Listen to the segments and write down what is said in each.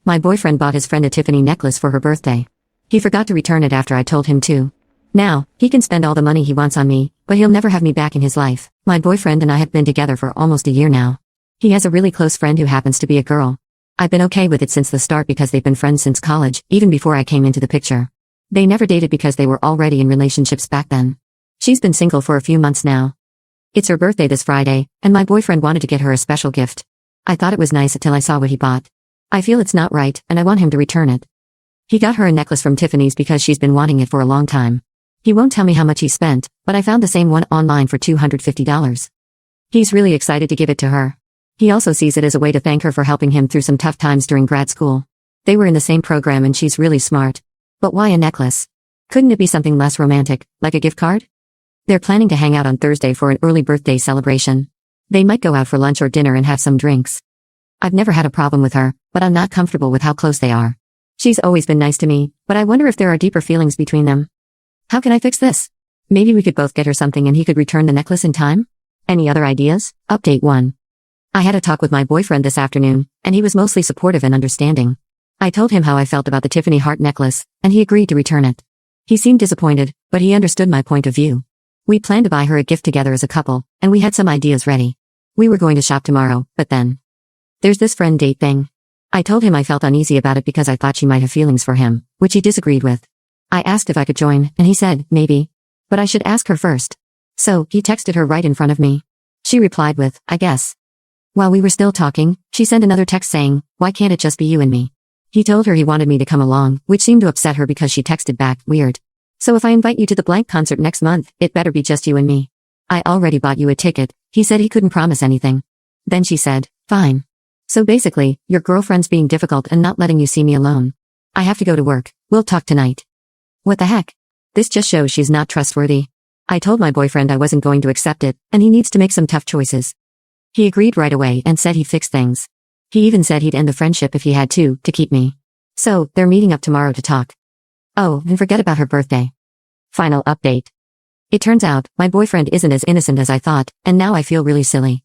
My boyfriend bought his friend a Tiffany necklace for her birthday. He forgot to return it after I told him to. Now, he can spend all the money he wants on me, but he'll never have me back in his life. My boyfriend and I have been together for almost a year now. He has a really close friend who happens to be a girl. I've been okay with it since the start because they've been friends since college, even before I came into the picture. They never dated because they were already in relationships back then. She's been single for a few months now. It's her birthday this Friday, and my boyfriend wanted to get her a special gift. I thought it was nice until I saw what he bought. I feel it's not right, and I want him to return it. He got her a necklace from Tiffany's because she's been wanting it for a long time. He won't tell me how much he spent, but I found the same one online for $250. He's really excited to give it to her. He also sees it as a way to thank her for helping him through some tough times during grad school. They were in the same program and she's really smart. But why a necklace? Couldn't it be something less romantic, like a gift card? They're planning to hang out on Thursday for an early birthday celebration. They might go out for lunch or dinner and have some drinks. I've never had a problem with her, but I'm not comfortable with how close they are. She's always been nice to me, but I wonder if there are deeper feelings between them. How can I fix this? Maybe we could both get her something and he could return the necklace in time? Any other ideas? Update 1. I had a talk with my boyfriend this afternoon, and he was mostly supportive and understanding. I told him how I felt about the Tiffany heart necklace, and he agreed to return it. He seemed disappointed, but he understood my point of view. We planned to buy her a gift together as a couple, and we had some ideas ready. We were going to shop tomorrow, but then there's this friend date thing. I told him I felt uneasy about it because I thought she might have feelings for him, which he disagreed with. I asked if I could join, and he said, maybe. But I should ask her first. So, he texted her right in front of me. She replied with, I guess. While we were still talking, she sent another text saying, why can't it just be you and me? He told her he wanted me to come along, which seemed to upset her because she texted back, weird. So if I invite you to the blank concert next month, it better be just you and me. I already bought you a ticket. He said he couldn't promise anything. Then she said, fine. So basically, your girlfriend's being difficult and not letting you see me alone. I have to go to work. We'll talk tonight. What the heck? This just shows she's not trustworthy. I told my boyfriend I wasn't going to accept it, and he needs to make some tough choices. He agreed right away and said he'd fix things. He even said he'd end the friendship if he had to keep me. So, they're meeting up tomorrow to talk. Oh, and forget about her birthday. Final update. It turns out, my boyfriend isn't as innocent as I thought, and now I feel really silly.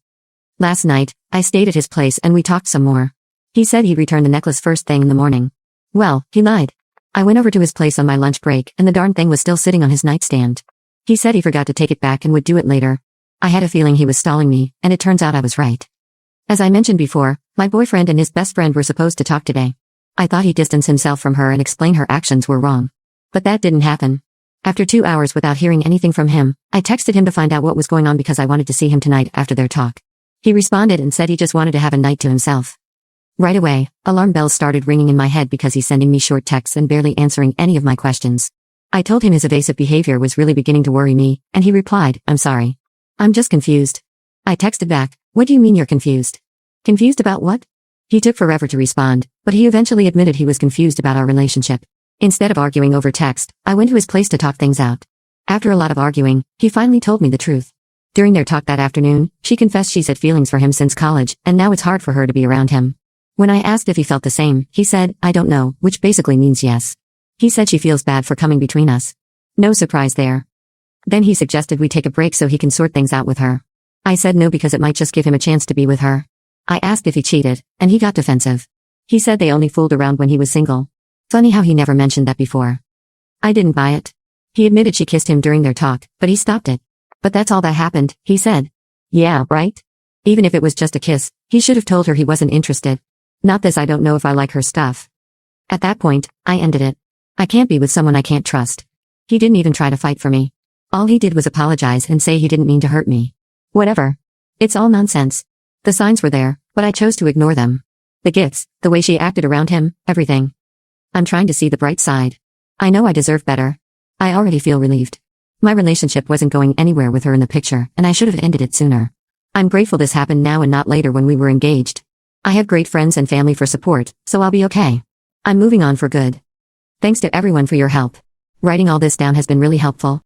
Last night, I stayed at his place and we talked some more. He said he'd return the necklace first thing in the morning. Well, he lied. I went over to his place on my lunch break and the darn thing was still sitting on his nightstand. He said he forgot to take it back and would do it later. I had a feeling he was stalling me, and it turns out I was right. As I mentioned before, my boyfriend and his best friend were supposed to talk today. I thought he'd distance himself from her and explain her actions were wrong. But that didn't happen. After 2 hours without hearing anything from him, I texted him to find out what was going on because I wanted to see him tonight after their talk. He responded and said he just wanted to have a night to himself. Right away, alarm bells started ringing in my head because he's sending me short texts and barely answering any of my questions. I told him his evasive behavior was really beginning to worry me, and he replied, I'm sorry. I'm just confused. I texted back, what do you mean you're confused? Confused about what? He took forever to respond, but he eventually admitted he was confused about our relationship. Instead of arguing over text, I went to his place to talk things out. After a lot of arguing, he finally told me the truth. During their talk that afternoon, she confessed she's had feelings for him since college, and now it's hard for her to be around him. When I asked if he felt the same, he said, I don't know, which basically means yes. He said she feels bad for coming between us. No surprise there. Then he suggested we take a break so he can sort things out with her. I said no because it might just give him a chance to be with her. I asked if he cheated, and he got defensive. He said they only fooled around when he was single. Funny how he never mentioned that before. I didn't buy it. He admitted she kissed him during their talk, but he stopped it. But that's all that happened, he said. Yeah, right? Even if it was just a kiss, he should have told her he wasn't interested. Not this I don't know if I like her stuff. At that point, I ended it. I can't be with someone I can't trust. He didn't even try to fight for me. All he did was apologize and say he didn't mean to hurt me. Whatever. It's all nonsense. The signs were there, but I chose to ignore them. The gifts, the way she acted around him, everything. I'm trying to see the bright side. I know I deserve better. I already feel relieved. My relationship wasn't going anywhere with her in the picture, and I should have ended it sooner. I'm grateful this happened now and not later when we were engaged. I have great friends and family for support, so I'll be okay. I'm moving on for good. Thanks to everyone for your help. Writing all this down has been really helpful.